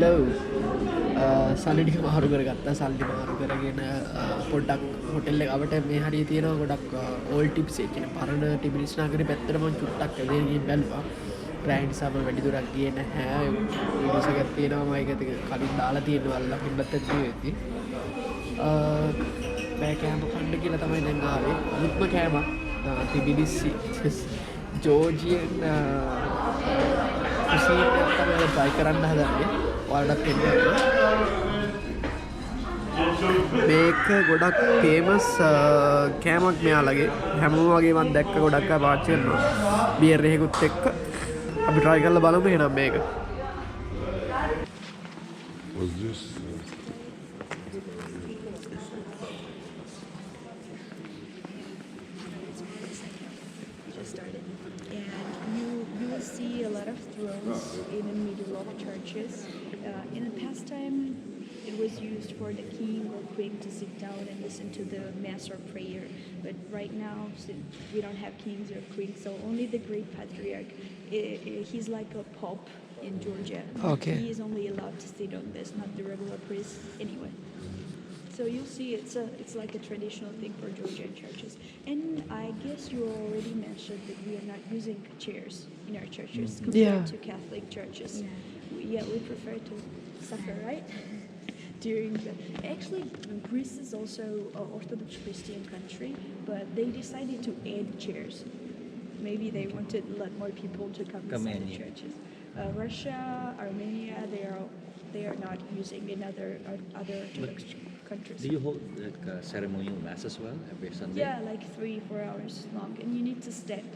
hello. සල්ලි ටික මාරු කරගත්තා. සල්ලි මාරු කරගෙන පොඩ්ඩක් හොටෙල් එක අවට මේ හරිය තියෙනවා ගොඩක් ඕල් ටිප්ස් ඒ කියන්නේ පරණ ටිබිලිස් නගරේ පැත්තට මම චුට්ටක් ඇදගෙන ගිහින් බැලුවා. රෑන් නිසා මම වැඩි දුරක් ගියේ නැහැ. වීඩියෝස් එකක් තියෙනවා මම ඒක කලින් දාලා තියෙනවා අල්ලකින් බත්තත් වෙද්දි. බෑ කෑම කන්න කියලා තමයි දැන් ආවේ. අලුත්ම කෑමක්. ටිබිලිසි ජෝර්ජියන් කුසීන් එක තමයි try කරන්න හදන්නේ. ඔයාලටත් එන්න. මේක ගොඩක් ෆේමස් කෑමක් මෙයාලගේ. හැමෝම වගේ මම දැක්ක ගොඩක් අය පාවිච්චි කරනවා. බියර් එකකුත් එක්ක අපි try කරලා බලමු එහෙනම් මේක. What's this? You will see a lot of thrones in the middle of churches. In the past time, it was used for the king or queen to sit down and listen to the mass or prayer. But right now, since we don't have kings or queens, so only the great patriarch. He's like a pope in Georgia. Okay. He is only allowed to sit on this, not the regular priest anyway. So you'll see it's like a traditional thing for Georgian churches. And I guess you already mentioned that we are not using chairs in our churches compared to Catholic churches. We prefer to suffer, right? During the actually Greece is also an Orthodox Christian country, but they decided to add chairs. Maybe they wanted a lot more people to come inside the churches. Russia, Armenia, they are not using in other Orthodox countries. Do you hold like ceremonial mass as well every Sunday? Yeah, like 3-4 hours long, and you need to stand.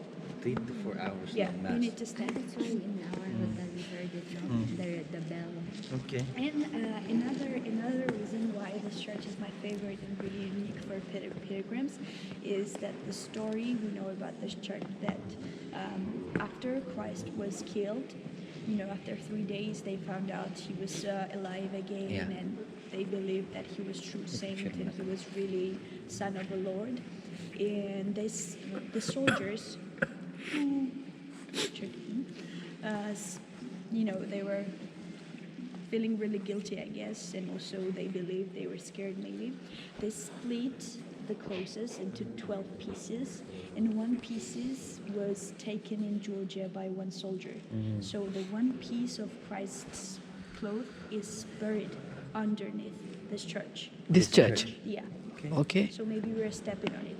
3 to 4 hours Yeah, long mass. you need to stand. That's why in our hotel we heard it, no? The bell. Okay. And another reason why this church is my favorite and really unique for pilgrims is that the story we know about this church that after Christ was killed, after 3 days they found out he was alive again, and they believed that he was true saint and he was really son of the Lord. And the soldiers who tortured him, they were feeling really guilty, I guess, and also they believed they were scared maybe. They split the clothes into 12 pieces, and one piece was taken in Georgia by one soldier. So the one piece of Christ's cloth is buried underneath this church. This church. Yeah. Okay. So maybe we're stepping on it.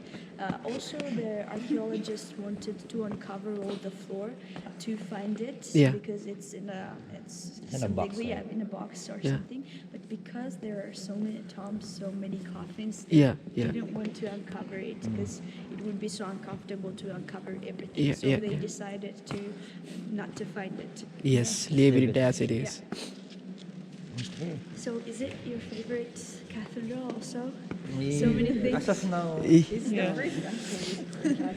Also, the archaeologists wanted to uncover all the floor to find it because it's in a box, in a box or something. But because there are so many tombs, so many coffins, Yeah. they didn't want to uncover it because it would be so uncomfortable to uncover everything. So they decided to not to find it. Yes, leave it as it is. So is it your favorite cathedral also? So many things. As of now, It's the first actually. You can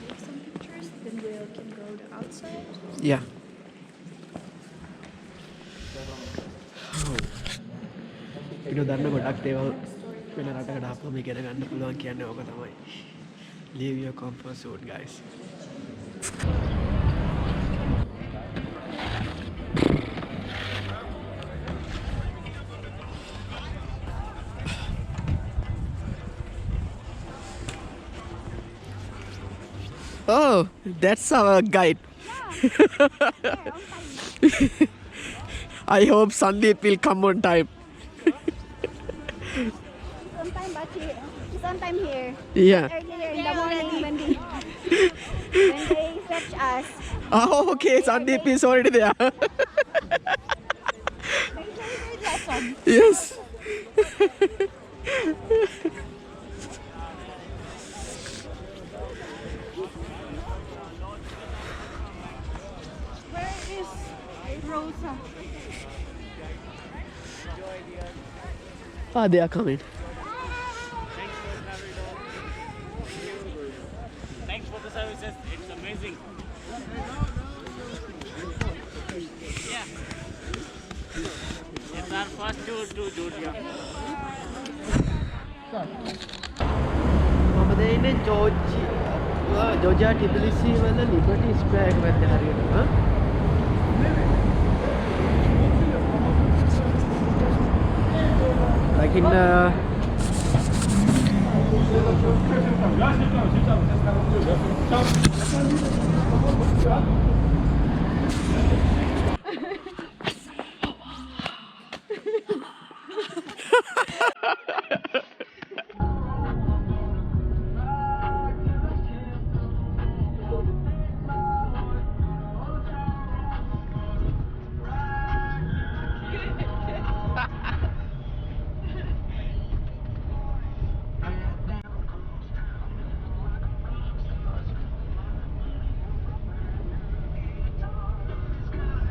take some pictures, then we can go to outside. Yeah. ඉතින් දන්න ගොඩක් දේවල් වෙන රටකට ආපුවම ඉගෙන ගන්න පුළුවන් කියන්නේ ඕක තමයි. Leave your comfort zone, guys. Oh, that's our guide. I hope Sandeep will come on time. He's on time here. Yeah. Earlier in the morning when they fetch us. Oh, okay. Sandeep is already there. Yes. Where is Rosa? Ah, they are coming. Thanks for the services. It's amazing. Yeah. It's our first tour to Georgia. මම දැන් ඉන්නේ ජෝජා ටිබිලිසි වල liberty square එක පැත්තේ හරියනවා. Like in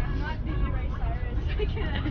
I'm not Billy Ray Cyrus. I can't.